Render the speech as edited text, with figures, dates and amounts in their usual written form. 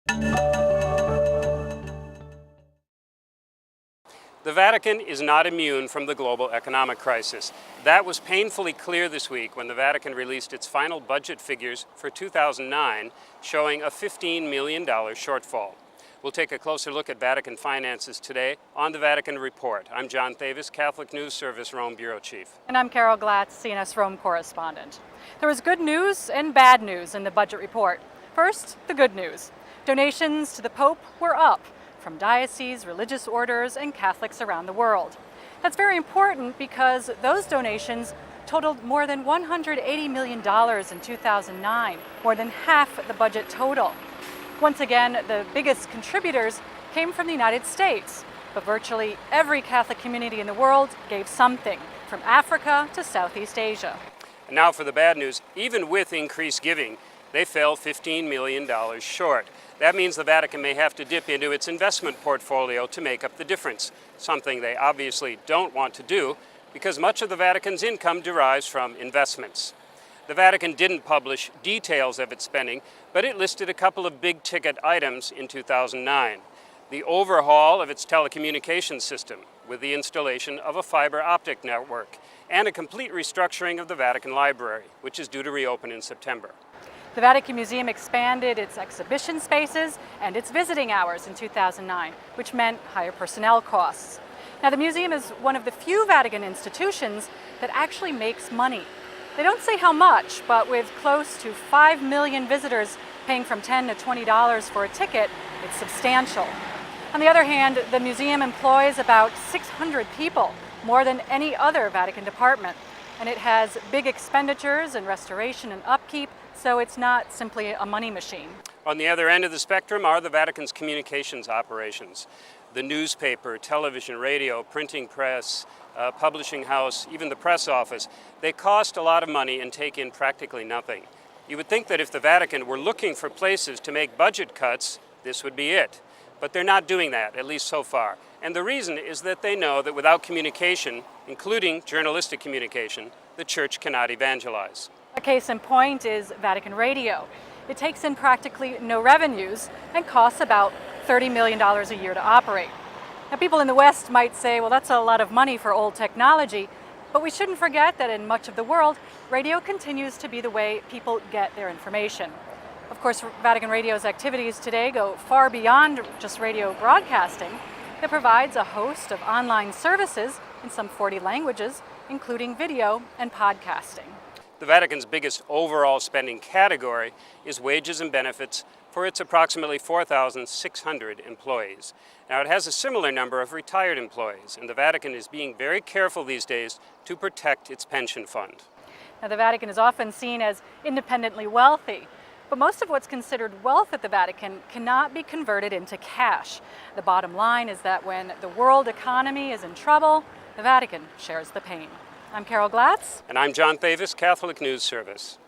The Vatican is not immune from the global economic crisis. That was painfully clear this week when the Vatican released its final budget figures for 2009, showing a $15 million shortfall. We'll take a closer look at Vatican finances today on the Vatican Report. I'm John Thavis, Catholic News Service Rome Bureau Chief. And I'm Carol Glatz, CNS Rome correspondent. There was good news and bad news in the budget report. First, the good news. Donations to the Pope were up from dioceses, religious orders, and Catholics around the world. That's very important because those donations totaled more than $180 million in 2009, more than half the budget total. Once again, the biggest contributors came from the United States, but virtually every Catholic community in the world gave something, from Africa to Southeast Asia. And now for the bad news. Even with increased giving, they fell $15 million short. That means the Vatican may have to dip into its investment portfolio to make up the difference, something they obviously don't want to do because much of the Vatican's income derives from investments. The Vatican didn't publish details of its spending, but it listed a couple of big-ticket items in 2009. The overhaul of its telecommunications system with the installation of a fiber optic network and a complete restructuring of the Vatican Library, which is due to reopen in September. The Vatican Museum expanded its exhibition spaces and its visiting hours in 2009, which meant higher personnel costs. Now, the museum is one of the few Vatican institutions that actually makes money. They don't say how much, but with close to 5 million visitors paying from $10 to $20 for a ticket, it's substantial. On the other hand, the museum employs about 600 people, more than any other Vatican department, and it has big expenditures in restoration and upkeep, so it's not simply a money machine. On the other end of the spectrum are the Vatican's communications operations. The newspaper, television, radio, printing press, publishing house, even the press office. They cost a lot of money and take in practically nothing. You would think that if the Vatican were looking for places to make budget cuts, this would be it. But they're not doing that, at least so far. And the reason is that they know that without communication, including journalistic communication, the Church cannot evangelize. A case in point is Vatican Radio. It takes in practically no revenues and costs about $30 million a year to operate. Now, people in the West might say, well, that's a lot of money for old technology, but we shouldn't forget that in much of the world, radio continues to be the way people get their information. Of course, Vatican Radio's activities today go far beyond just radio broadcasting. It provides a host of online services in some 40 languages, including video and podcasting. The Vatican's biggest overall spending category is wages and benefits for its approximately 4,600 employees. Now, it has a similar number of retired employees, and the Vatican is being very careful these days to protect its pension fund. Now, the Vatican is often seen as independently wealthy, but most of what's considered wealth at the Vatican cannot be converted into cash. The bottom line is that when the world economy is in trouble, the Vatican shares the pain. I'm Carol Glatz. And I'm John Thavis, Catholic News Service.